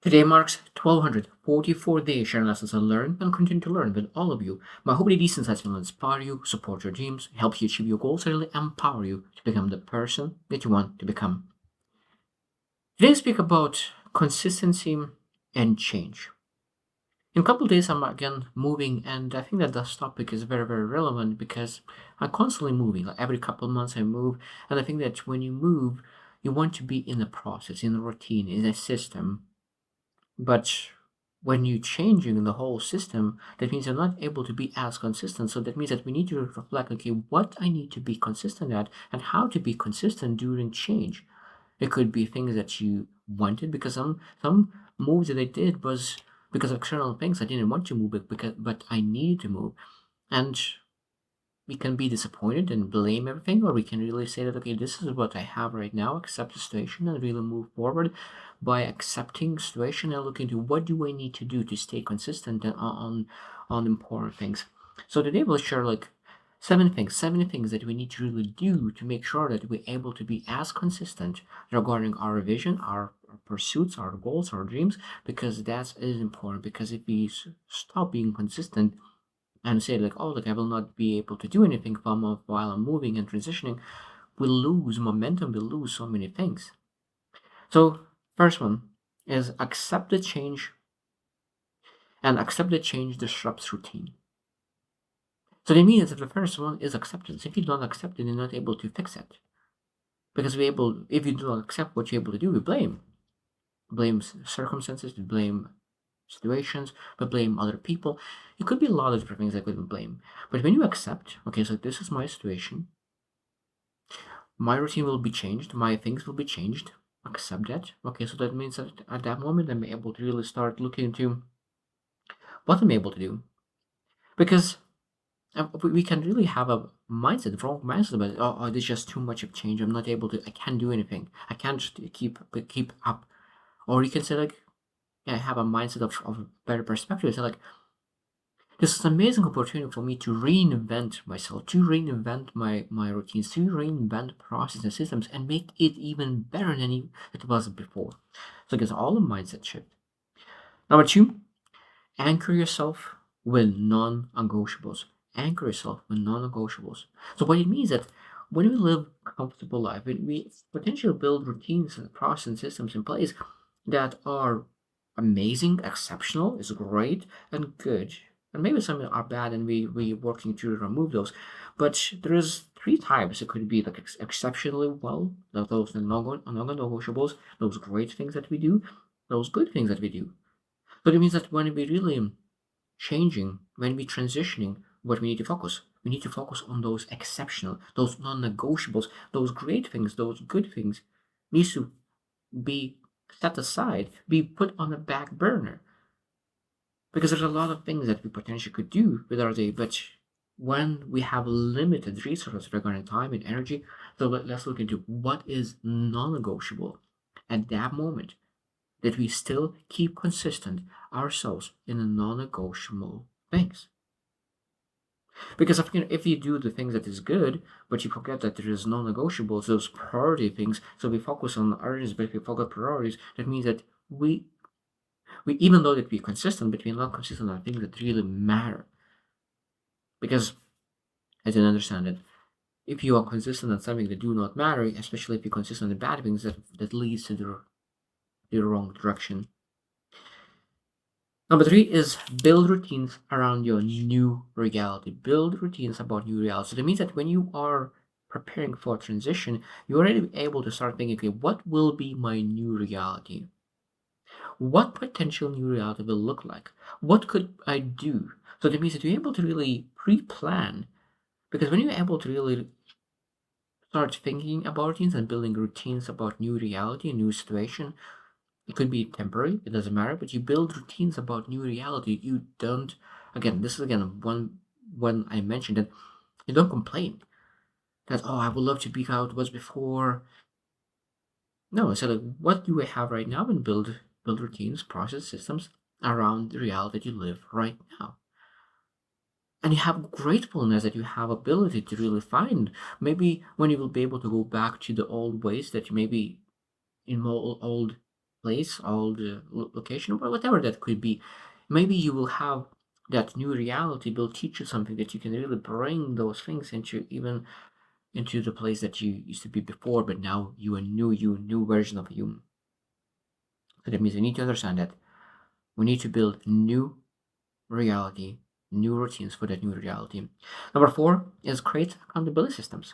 Today marks 1244 days sharing lessons and learn and continue to learn with all of you. My hope these insights will inspire you, support your dreams, help you achieve your goals, and really empower you to become the person that you want to become. Today I speak about consistency and change. In a couple of days I'm again moving, and I think that this topic is very, very relevant because I'm constantly moving. Like every couple of months I move, and I think that when you move, you want to be in a process, in a routine, in a system. But when you're changing the whole system, that means you're not able to be as consistent. So that means that we need to reflect, okay, what I need to be consistent at and how to be consistent during change. It could be things that you wanted because some moves that I did was because of external things. I didn't want to move it because but I needed to move. And we can be disappointed and blame everything, or we can really say that, okay, this is what I have right now, accept the situation and really move forward by accepting the situation and look into what do I need to do to stay consistent on important things. So today we'll share like seven things that we need to really do to make sure that we're able to be as consistent regarding our vision, our pursuits, our goals, our dreams, because that is important. Because if we stop being consistent and say like, oh, look, I will not be able to do anything while I'm moving and transitioning, we lose momentum, we lose so many things. So first one is accept the change, and accept the change disrupts routine. So that means that the first one is acceptance. If you don't accept it, you're not able to fix it. Because if you do not accept what you're able to do, we blame. Blame circumstances, we blame situations, we blame other people. It could be a lot of different things that we blame. But when you accept, okay, so this is my situation, my routine will be changed, my things will be changed. Accept that. Okay, so that means that at that moment I'm able to really start looking into what I'm able to do. Because we can really have a mindset, wrong mindset about, there's just too much of change. I'm not able to, I can't do anything. I can't just keep up. Or you can say like, yeah, I have a mindset of better perspective. So like, this is an amazing opportunity for me to reinvent myself, to reinvent my routines, to reinvent processes and systems and make it even better than it was before. So it's all a mindset shift. Number two, anchor yourself with non-negotiables. Anchor yourself with non-negotiables. So what it means that when we live a comfortable life, when we potentially build routines and processes and systems in place that are amazing, exceptional, is great, and good. And maybe some are bad, and we working to remove those. But there is three types. It could be like exceptionally well, those non-negotiables, those great things that we do, those good things that we do. But it means that when we really changing, when we transitioning, what we need to focus. We need to focus on those exceptional, those non-negotiables, those great things, those good things needs to be set aside, be put on the back burner. Because there's a lot of things that we potentially could do with our day, but when we have limited resources regarding time and energy, so let's look into what is non-negotiable at that moment that we still keep consistent ourselves in the non-negotiable things. Because if you do the things that is good, but you forget that there is non-negotiables, those priority things, so we focus on urgency, but if we forget priorities, that means that we even though that we're consistent, but we're not consistent on things that really matter. Because I didn't understand it. If you are consistent on something that do not matter, especially if you're consistent on bad things, that leads to the wrong direction. Number three is build routines around your new reality. Build routines about new reality. So that means that when you are preparing for a transition, you're already able to start thinking, okay, what will be my new reality? What potential new reality will look like? What could I do? So that means that you're able to really pre-plan. Because when you're able to really start thinking about routines and building routines about new reality, a new situation, it could be temporary, it doesn't matter, but you build routines about new reality. You don't, again, this is again one when I mentioned that you don't complain that, oh, I would love to be how it was before. No, so like, what do we have right now and build routines, process systems around the reality that you live right now. And you have gratefulness that you have ability to really find. Maybe when you will be able to go back to the old ways that you maybe in old place, all the location, or whatever that could be. Maybe you will have that new reality will teach you something that you can really bring those things into, even into the place that you used to be before, but now you a new version of you. So that means we need to understand that we need to build new reality, new routines for that new reality. Number four is create accountability systems.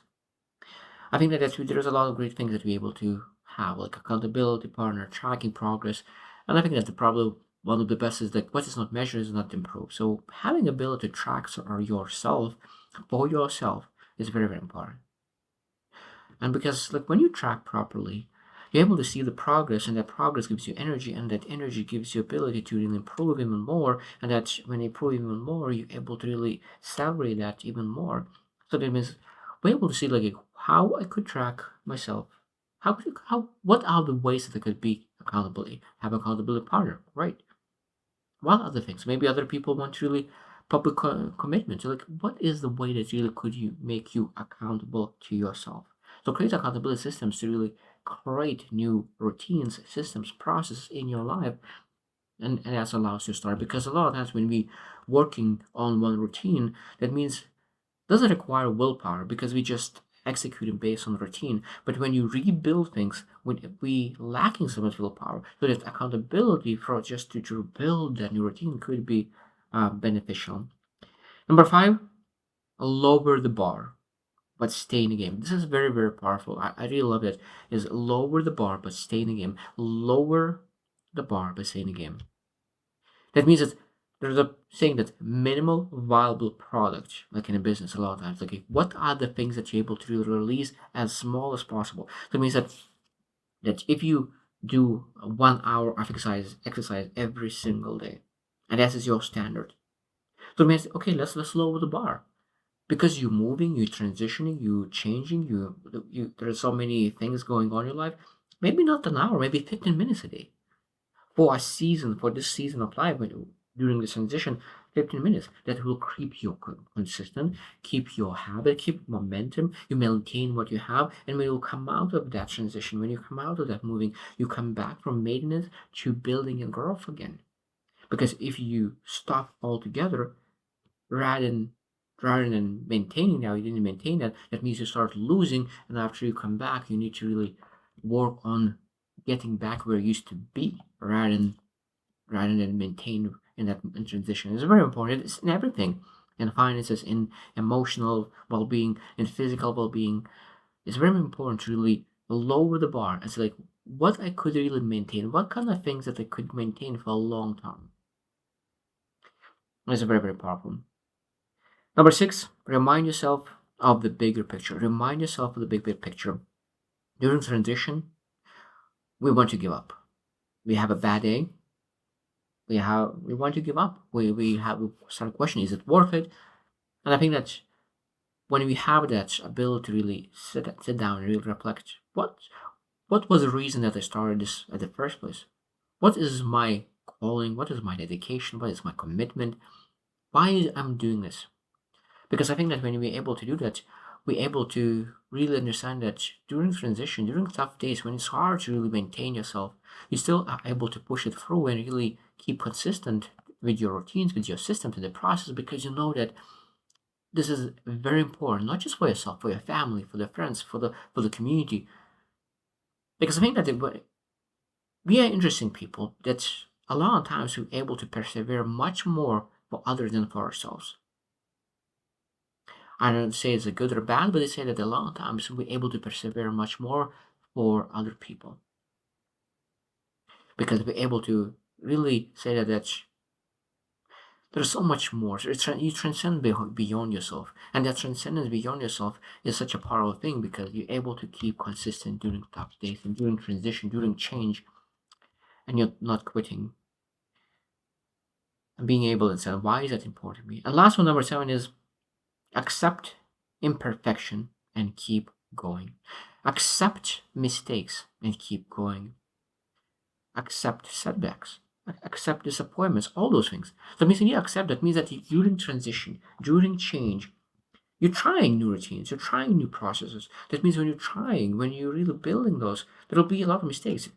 I think that there's a lot of great things that we're able to have, like accountability partner, tracking progress. And I think that the probably one of the best is that what is not measured is not improved. So having ability to track or yourself for yourself is very, very important. And because like when you track properly, you're able to see the progress, and that progress gives you energy, and that energy gives you ability to really improve even more. And that when you improve even more, you're able to really celebrate that even more. So that means we're able to see like how I could track myself. How what are the ways that I could be accountability, have accountability partner, right? What other things? Maybe other people want to really public commitment. So like what is the way that really could you make you accountable to yourself? So create accountability systems to really create new routines, systems, processes in your life, and that allows you to start. Because a lot of times when we working on one routine, that means doesn't require willpower because we just executing based on routine. But when you rebuild things, when we lacking so much willpower, so that accountability for just to build that new routine could be beneficial. Number five, lower the bar but stay in the game. This is very, very powerful. I really love it. Is lower the bar but stay in the game. Lower the bar but stay in the game. That means that there's a saying that minimal viable product, like in a business, a lot of times, like what are the things that you're able to release as small as possible? So it means that if you do 1 hour of exercise every single day, and that is your standard. So it means okay, let's lower the bar because you're moving, you're transitioning, you're changing, you there's so many things going on in your life. Maybe not an hour, maybe 15 minutes a day for a season, for this season of life, during the transition, 15 minutes, that will keep you consistent, keep your habit, keep momentum, you maintain what you have, and when you come out of that transition, when you come out of that moving, you come back from maintenance to building and growth again. Because if you stop altogether, rather than maintaining now, you didn't maintain that, that means you start losing, and after you come back, you need to really work on getting back where you used to be rather than maintain in that in transition. It's very important. It's in everything, in finances, in emotional well-being, in physical well-being. It's very important to really lower the bar and say like what I could really maintain, what kind of things that I could maintain for a long time. It's very, very powerful. Number six, remind yourself of the bigger picture. Remind yourself of the big picture. During transition, we want to give up. We have a bad day. We want to give up. We start questioning, is it worth it? And I think that when we have that ability to really sit down and really reflect, what was the reason that I started this at the first place? What is my calling? What is my dedication? What is my commitment? Why I'm doing this? Because I think that when we're able to do that, we're able to really understand that during transition, during tough days, when it's hard to really maintain yourself, you still are able to push it through and really keep consistent with your routines, with your system, to the process, because you know that this is very important, not just for yourself, for your family, for the friends, for the community. Because I think that we are interesting people that a lot of times we're able to persevere much more for others than for ourselves. I don't say it's a good or bad, but they say that a lot of times we're able to persevere much more for other people because we're able to really say that there's so much more. So you transcend beyond yourself, and that transcendence beyond yourself is such a powerful thing because you're able to keep consistent during tough days and during transition, during change, and you're not quitting and being able to say why is that important to me. And last one, number seven, is accept imperfection and keep going. Accept mistakes and keep going. Accept setbacks. Accept disappointments, all those things. So it means when you accept that means that during transition, during change, you're trying new routines, you're trying new processes. That means when you're trying, when you're really building those, there'll be a lot of mistakes.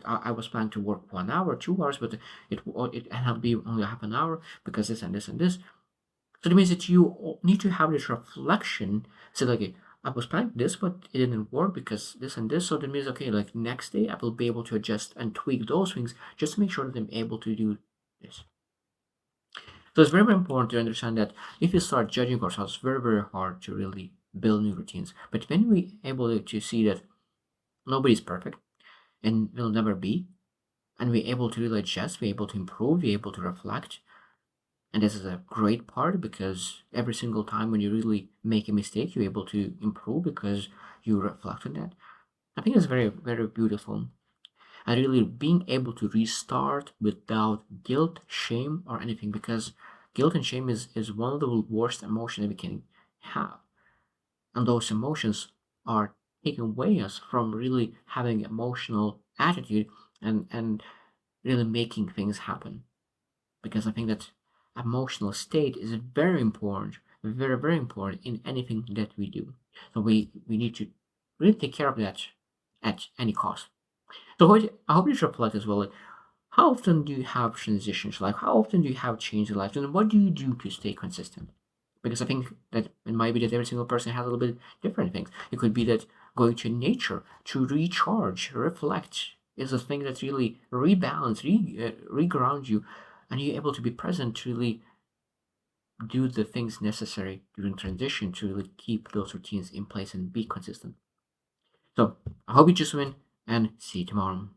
I was planning to work 1 hour, 2 hours, but it ended up being only half an hour because this and this and this. So that means that you need to have this reflection. So like, okay, I was planning this, but it didn't work because this and this. So that means, okay, like next day I will be able to adjust and tweak those things just to make sure that I'm able to do this. So it's very, very important to understand that if you start judging ourselves, it's very, very hard to really build new routines. But when we able to see that nobody's perfect and will never be, and we're able to really adjust, we're able to improve, we're able to reflect, and this is a great part because every single time when you really make a mistake, you're able to improve because you reflect on that. I think it's very, very beautiful. And really being able to restart without guilt, shame, or anything, because guilt and shame is one of the worst emotions that we can have. And those emotions are taking away us from really having emotional attitude and really making things happen. Because I think that emotional state is very important, very, very important in anything that we do. So we need to really take care of that at any cost. So I hope you reflect as well. Like, how often do you have transitions? Like, how often do you have change in life? And what do you do to stay consistent? Because I think that it might be that every single person has a little bit different things. It could be that going to nature to recharge, reflect is a thing that really rebalance, reground you, and you're able to be present to really do the things necessary during transition to really keep those routines in place and be consistent. So I hope you just win and see you tomorrow.